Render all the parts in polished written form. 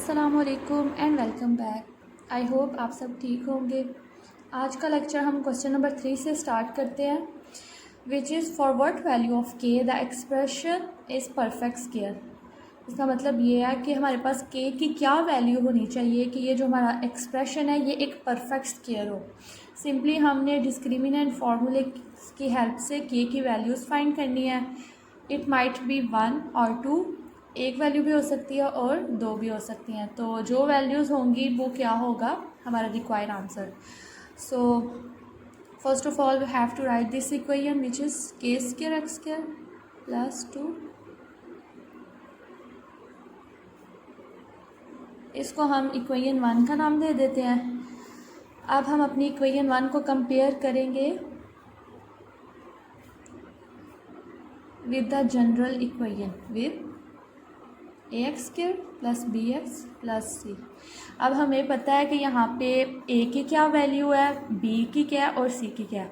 अस्सलामुअलैकुम and welcome back. I hope आप सब ठीक होंगे। आज का लेक्चर हम क्वेश्चन नंबर 3 से स्टार्ट करते हैं, which is for what value of K the expression is perfect square. इसका मतलब ये है कि हमारे पास के की क्या वैल्यू होनी चाहिए कि ये जो हमारा एक्सप्रेशन है ये एक परफेक्ट स्क्वायर हो। सिंपली हमने डिस्क्रिमिनेंट फार्मूले की हेल्प से के की वैल्यूज़ फाइंड करनी है। इट माइट बी 1 और 2, एक वैल्यू भी हो सकती है और 2 भी हो सकती हैं। तो जो वैल्यूज़ होंगी वो क्या होगा हमारा required answer. So first of all we have to write this equation which is k square x square plus 2। इसको हम इक्वेशन 1 का नाम दे देते हैं। अब हम अपनी इक्वेशन 1 को कंपेयर करेंगे with the general equation with A X square plus B X plus C. अब हमें पता है कि यहाँ पे ए की क्या वैल्यू है, बी की क्या है और सी की क्या है।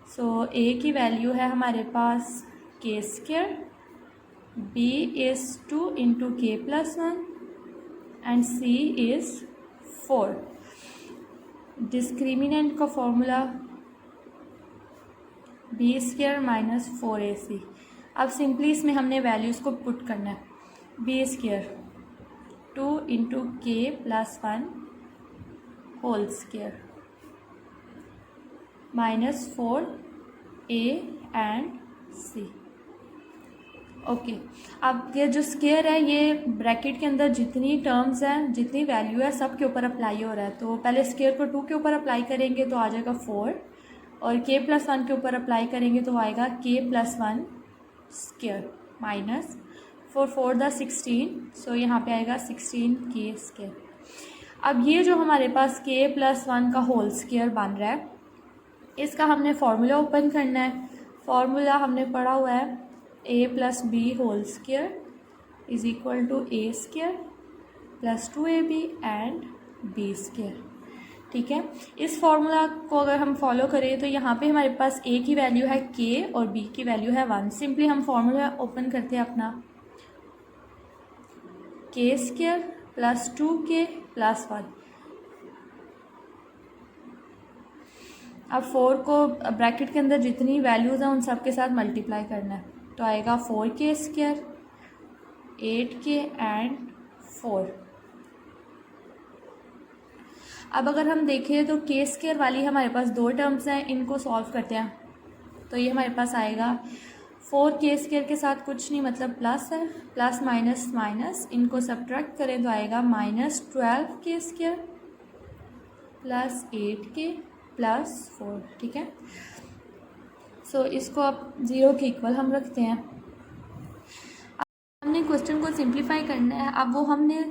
सो ए की वैल्यू है हमारे पास K square, B is 2 into के plus 1 and C is 4। Discriminant का formula B square minus 4ac। अब सिंपली इसमें हमने वैल्यूज़ को पुट करना है। बी स्क्वायर 2 इंटू के plus 1 whole square minus 4a and c. Okay, अब ये जो स्क्वायर है ये ब्रैकेट के अंदर जितनी टर्म्स हैं, जितनी वैल्यू है सब के ऊपर अप्लाई हो रहा है। तो पहले स्क्वायर को 2 के ऊपर अप्लाई करेंगे तो आ जाएगा 4, और के प्लस 1 के ऊपर अप्लाई करेंगे तो आएगा के प्लस 1 स्क्वायर माइनस 4 4 द 16। सो यहाँ पे आएगा 16 के स्क्वायर। अब ये जो हमारे पास के प्लस 1 का होल स्क्वायर बन रहा है इसका हमने फार्मूला ओपन करना है। फार्मूला हमने पढ़ा हुआ है a plus b whole square is equal to a square plus 2ab and b square. ठीक है, इस फार्मूला को अगर हम फॉलो करें तो यहाँ पे हमारे पास a की वैल्यू है k और b की वैल्यू है 1। सिंपली हम फार्मूला ओपन करते हैं अपना, के स्क्वायर प्लस 2k प्लस 1। अब 4 को ब्रैकेट के अंदर जितनी वैल्यूज़ हैं उन सब के साथ मल्टीप्लाई करना है तो आएगा 4k स्क्वायर 8k एंड 4। अब अगर हम देखें तो के स्क्वायर वाली हमारे पास 2 टर्म्स हैं, इनको सॉल्व करते हैं तो ये हमारे पास आएगा 4k स्क्वायर के साथ कुछ नहीं मतलब प्लस है, प्लस माइनस माइनस, इनको सब्ट्रैक्ट करें तो आएगा minus 12k square plus 8k plus 4। ठीक है, सो इसको अब 0 के इक्वल हम रखते हैं। अब हमने क्वेश्चन को सिंप्लीफाई करना है। अब वो हमने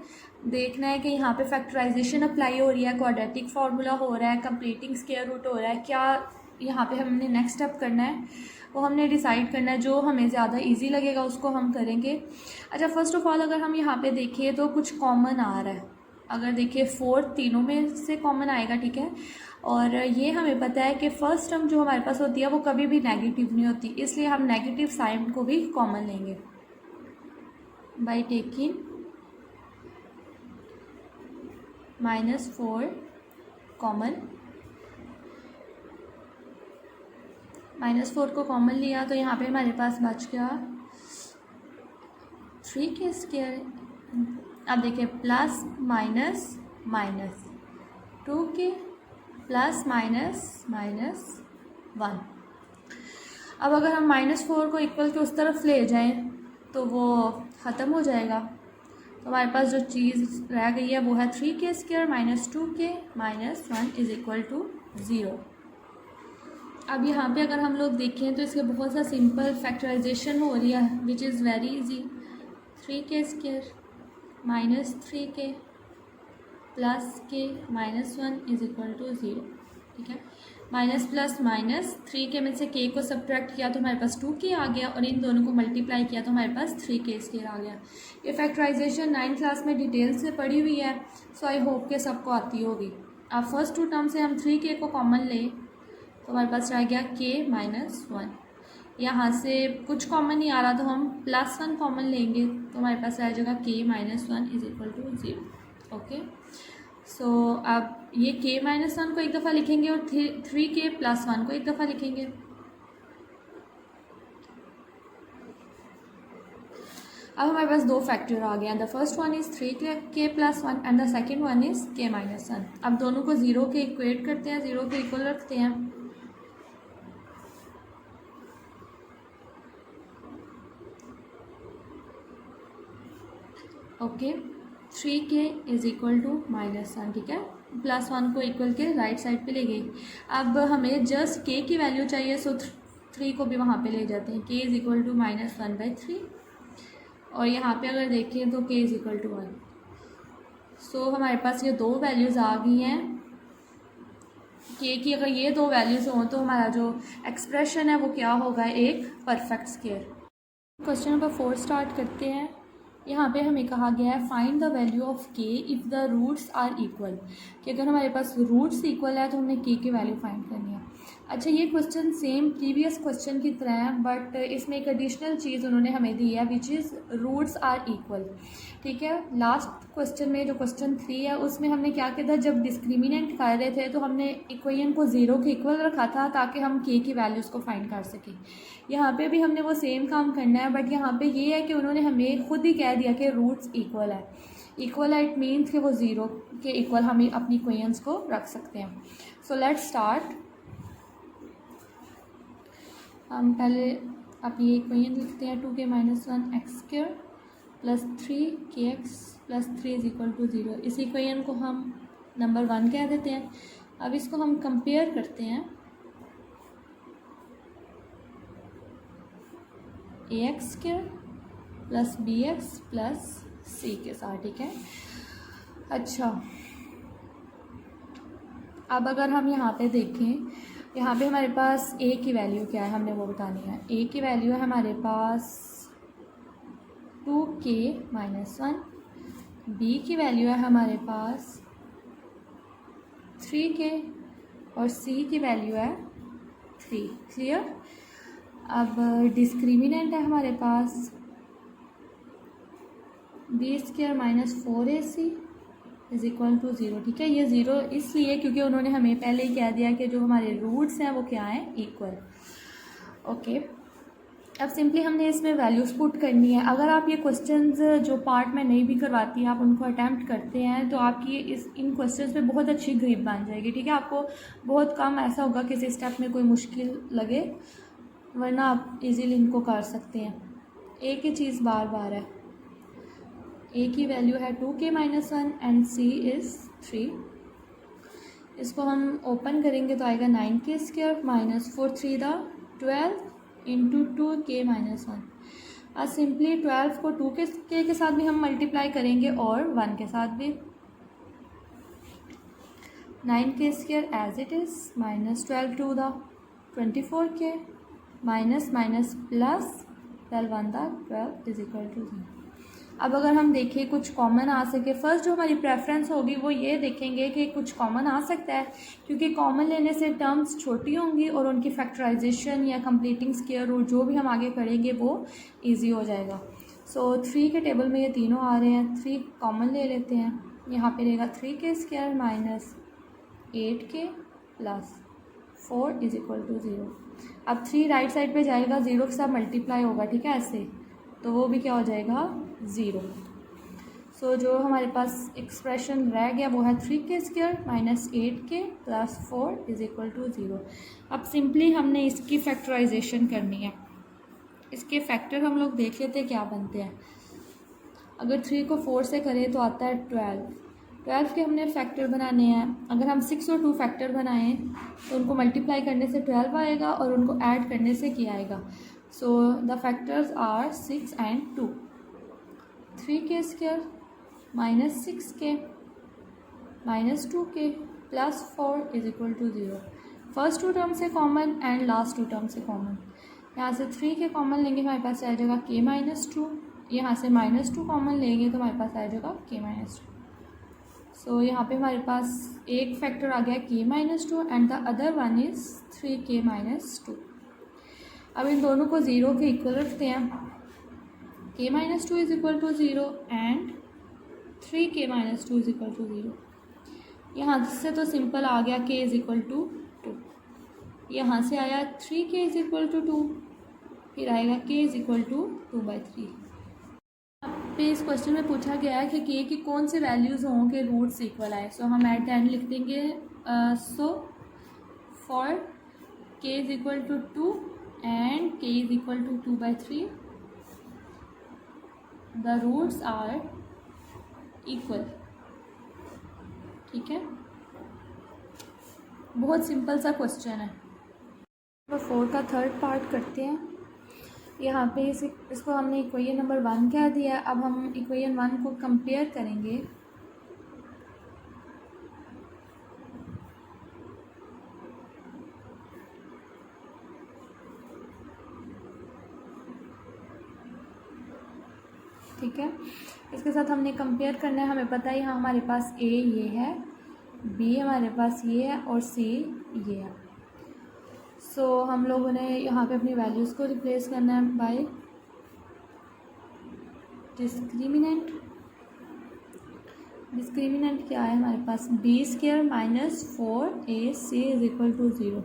देखना है कि यहाँ पे फैक्टराइजेशन अप्लाई हो रही है, क्वाड्रेटिक फार्मूला हो रहा है, कंप्लीटिंग स्क्वायर रूट हो रहा है, क्या यहाँ पे हमने नेक्स्ट स्टेप करना है वो हमने डिसाइड करना है। जो हमें ज़्यादा इजी लगेगा उसको हम करेंगे। अच्छा, फर्स्ट ऑफ ऑल अगर हम यहाँ पे देखें तो कुछ कॉमन आ रहा है। अगर देखिए 4 तीनों में से कॉमन आएगा, ठीक है। और ये हमें पता है कि फर्स्ट टर्म जो हमारे पास होती है वो कभी भी नेगेटिव नहीं होती, इसलिए हम नेगेटिव साइन को भी कॉमन लेंगे बाय टेकिंग -4 कॉमन। -4 को कॉमन लिया तो यहाँ पे हमारे पास बच गया 3k स्क्वायर। अब देखिए plus minus minus 2k plus minus minus 1। अब अगर हम -4 को इक्वल के उस तरफ ले जाएं तो वो ख़त्म हो जाएगा। तो हमारे पास जो चीज़ रह गई है वो है 3k square minus 2k minus 1 is equal to 0। अब यहाँ पे अगर हम लोग देखें तो इसके बहुत सा सिंपल फैक्टराइजेशन हो रही है which is very easy. 3k square minus 3k plus k minus 1 is equal to 0। ठीक है, माइनस प्लस माइनस 3k में से k को सब्ट्रैक्ट किया तो हमारे पास 2k आ गया और इन दोनों को मल्टीप्लाई किया तो हमारे पास 3k स्क्वायर आ गया। ये फैक्टराइजेशन 9th क्लास में डिटेल से पढ़ी हुई है, सो आई होप के सबको आती होगी। अब फर्स्ट 2 टर्म से हम 3k को कॉमन लें तो हमारे पास रह गया k माइनस 1। यहाँ से कुछ कॉमन नहीं आ रहा तो हम +1 कॉमन लेंगे तो हमारे पास आ जाएगा k minus 1 is equal to 0। Okay, so अब ये k माइनस 1 को एक दफ़ा लिखेंगे और 3k प्लस 1 को एक दफ़ा लिखेंगे। अब हमारे पास दो फैक्टर आ गए। The first one is 3k plus 1 and the second one is k minus 1। अब दोनों को ज़ीरो के इक्वेट करते हैं, ज़ीरो के इक्वल रखते हैं। Okay, 3k is equal to minus 1, ठीक है, प्लस 1 को इक्वल के राइट साइड पे ले गए। अब हमें जस्ट k की वैल्यू चाहिए, सो 3 को भी वहाँ पे ले जाते हैं। k is equal to minus 1/3 और यहाँ पे अगर देखें तो k is equal to 1। So हमारे पास ये दो वैल्यूज़ आ गई हैं k की। अगर ये दो वैल्यूज़ हों तो हमारा जो एक्सप्रेशन है वो क्या होगा, एक perfect square. Question number 4 start करते हैं। यहाँ पे हमें कहा गया है find the value of k if the roots are equal, कि अगर हमारे पास रूट्स इक्वल है तो हमने k की वैल्यू फाइंड करनी है। अच्छा, ये क्वेश्चन सेम प्रीवियस क्वेश्चन की तरह है, बट इसमें एक एडिशनल चीज़ उन्होंने हमें दी है which is roots are equal, ठीक है। लास्ट क्वेश्चन में जो क्वेश्चन 3 है उसमें हमने क्या किया था, जब डिस्क्रिमिनेंट कर रहे थे तो हमने इक्वेशन को ज़ीरो के इक्वल रखा था ताकि हम k की वैल्यूज़ को फाइंड कर सकें। यहाँ पे भी हमने वो सेम काम करना है, बट यहाँ पे ये है कि उन्होंने हमें खुद ही कह दिया कि रूट्स इक्वल है। इक्वल है इट मीन्स कि वो ज़ीरो के इक्वल हम अपनी इक्वेशंस को रख सकते हैं। So let's start. हम पहले अपनी इक्वेशन लिखते हैं, 2k minus 1 x square plus 3kx plus 3 is equal to 0। इस इक्वेशन को हम नंबर 1 कह देते हैं। अब इसको हम कंपेयर करते हैं ax square plus bx plus c के साथ, ठीक है। अच्छा, अब अगर हम यहाँ पे देखें, यहाँ पे हमारे पास a की वैल्यू क्या है हमने वो बतानी है। a की वैल्यू है हमारे पास 2k माइनस 1, b की वैल्यू है हमारे पास 3k और c की वैल्यू है 3। क्लियर। अब डिस्क्रिमिनेंट है हमारे पास b square minus 4ac is equal to 0, ठीक है। ये 0 इसलिए क्योंकि उन्होंने हमें पहले ही कह दिया कि जो हमारे रूट्स हैं वो क्या हैं, इक्वल। ओके, अब सिंपली हमने इसमें वैल्यूज़ पुट करनी है। अगर आप ये क्वेश्चंस जो पार्ट में नहीं भी करवाती हैं आप उनको अटैम्प्ट करते हैं तो आपकी इन क्वेश्चंस पे बहुत अच्छी ग्रिप बन जाएगी, ठीक है। आपको बहुत कम ऐसा होगा किसी स्टेप में कोई मुश्किल लगे, वरना आप इजीली इनको कर सकते हैं। एक ही चीज़ बार बार है, a की वैल्यू है 2k minus 1 and c is 3। इसको हम ओपन करेंगे तो आएगा 9k square minus 4 3 the 12 into 2k minus 1। अब सिंपली 12 को 2k के साथ भी हम मल्टीप्लाई करेंगे और 1 के साथ भी। 9k square as it is minus 12 to the 24k minus minus plus 12 1 the 12 is equal to 0। अब अगर हम देखें कुछ कॉमन आ सके, फर्स्ट जो हमारी प्रेफरेंस होगी वो ये देखेंगे कि कुछ कॉमन आ सकता है, क्योंकि कॉमन लेने से टर्म्स छोटी होंगी और उनकी फैक्टराइजेशन या कंप्लीटिंग स्क्वायर रूट जो भी हम आगे करेंगे वो इजी हो जाएगा। सो 3 के टेबल में ये तीनों आ रहे हैं, 3 कॉमन ले लेते हैं। यहाँ पे रहेगा 3k square minus 8k plus 4 is equal to 0। अब 3 राइट साइड पे जाएगा, 0 के साथ मल्टीप्लाई होगा, ठीक है, ऐसे, तो वो भी क्या हो जाएगा, 0। सो जो हमारे पास एक्सप्रेशन रह गया वो है 3k square minus 8k plus 4 is equal to 0। अब सिंपली हमने इसकी फैक्टराइजेशन करनी है। इसके फैक्टर हम लोग देख लेते हैं क्या बनते हैं। अगर 3 को 4 से करें तो आता है 12 के हमने फैक्टर बनाने हैं। अगर हम 6 और 2 फैक्टर बनाएं तो उनको मल्टीप्लाई करने से 12 आएगा और उनको ऐड करने से क्या आएगा। So the factors are 6 and 2। 3k square minus 6k minus 2k plus 4 is equal to 0। First 2 term से कॉमन एंड लास्ट 2 टर्म से कॉमन। यहाँ से 3k कॉमन लेंगे हमारे पास आ जाएगा k माइनस 2, यहाँ से माइनस 2 कॉमन लेंगे तो हमारे पास आ जाएगा k माइनस 2। सो यहाँ पे हमारे पास एक फैक्टर आ गया k minus 2 and the other one is 3k minus 2। अब इन दोनों को 0 के इक्वल रखते हैं। k minus 2 is equal to 0 and 3k minus 2 is equal to 0। यहाँ से तो सिंपल आ गया k इज इक्वल टू 2। यहाँ से आया 3k इज इक्वल टू 2, फिर आएगा k इज इक्वल टू 2/3। पे इस क्वेश्चन में पूछा गया है कि k की कौन से वैल्यूज़ हों के रूट्स इक्वल आए। सो हम एट द एंड लिख देंगे so for k is equal to 2 and k is equal to 2/3 the roots are equal. ठीक है, बहुत सिंपल सा क्वेश्चन है। नंबर 4 का थर्ड पार्ट करते हैं। यहाँ पे इसको हमने इक्वेशन नंबर 1 कह दिया। अब हम इक्वेशन 1 को कंपेयर करेंगे। ठीक है, इसके साथ हमने कंपेयर करना है। हमें पता है यहाँ हमारे पास a ये है, b हमारे पास ये है और c ये है। सो हम लोगों ने यहाँ पे अपनी वैल्यूज़ को रिप्लेस करना है बाय डिस्क्रिमिनेंट। डिस्क्रिमिनेंट क्या है हमारे पास, b² minus 4ac is equal to 0।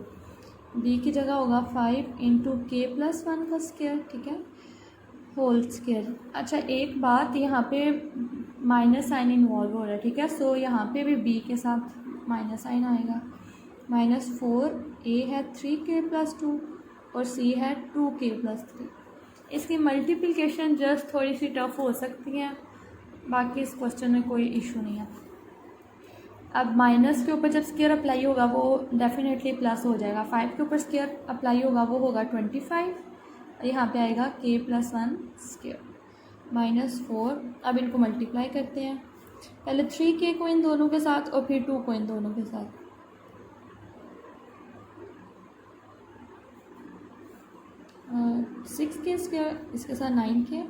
b की जगह होगा 5 इंटू k प्लस 1 का स्क्वायर। ठीक है, होल स्क्वायर। अच्छा, एक बात, यहाँ पे माइनस साइन इन्वॉल्व हो रहा है। ठीक है, सो यहाँ पे भी b के साथ माइनस साइन आएगा। माइनस 4a है 3k प्लस 2 और c है 2k प्लस 3। इसकी मल्टीप्लिकेशन जस्ट थोड़ी सी टफ हो सकती है, बाकी इस क्वेश्चन में कोई इशू नहीं है। अब माइनस के ऊपर जब स्क्वायर अप्लाई होगा वो डेफिनेटली प्लस हो जाएगा। 5 के ऊपर स्क्वायर अप्लाई होगा वो होगा 25। यहाँ पे आएगा k प्लस 1 स्क्वायर माइनस 4। अब इनको मल्टीप्लाई करते हैं, पहले 3k को इन दोनों के साथ और फिर 2 को इन दोनों के साथ। 6k स्क्वायर, इसके साथ 9k,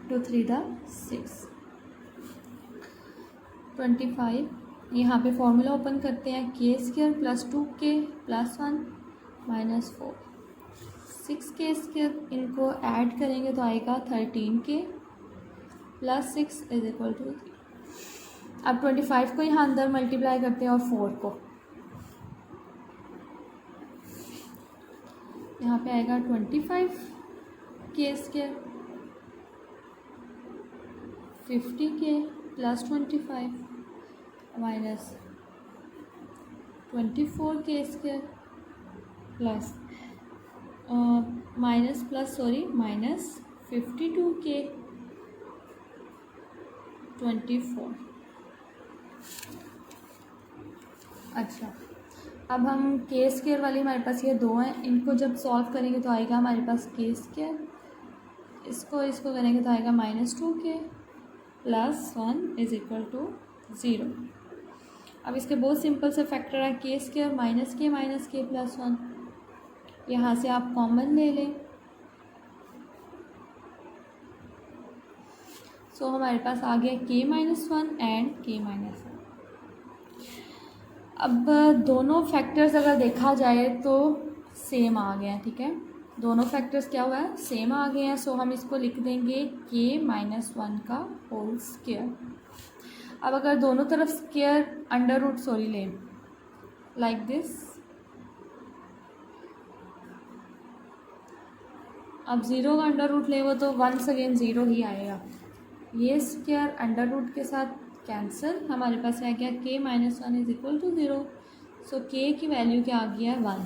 2 3 द 6 25। यहाँ पे फॉर्मूला ओपन करते हैं, k² plus 2k plus 1 minus 4। 6k square, इनको ऐड करेंगे तो आएगा 13k plus 6 is equal to 3। अब 25 को यहाँ अंदर मल्टीप्लाई करते हैं और 4 को यहाँ पे आएगा 25k square 50k plus 25 minus 24k square plus minus 52k 24। अच्छा, अब हम k स्क्वायर वाली हमारे पास ये दो हैं, इनको जब सॉल्व करेंगे तो आएगा हमारे पास k स्क्वायर। इसको करेंगे तो आएगा minus 2k plus 1 is equal to 0। अब इसके बहुत सिंपल से फैक्टर है, k square minus k plus 1। यहाँ से आप कॉमन ले लें। सो हमारे पास आ गया k minus 1 and k minus 1। अब दोनों फैक्टर्स अगर देखा जाए तो सेम आ गए हैं। ठीक है, दोनों फैक्टर्स क्या हुआ है, सेम आ गए हैं। सो हम इसको लिख देंगे k माइनस 1 का होल स्क्वायर। अब अगर दोनों तरफ स्क्वायर अंडर रूट लें लाइक दिस, अब 0 का अंडर रूट ले वो तो वंस अगेन 0 ही आएगा। ये स्क्वायर अंडर रूट के साथ कैंसिल, हमारे पास आ गया k minus 1 is equal to 0। So k की वैल्यू क्या आ गया है 1।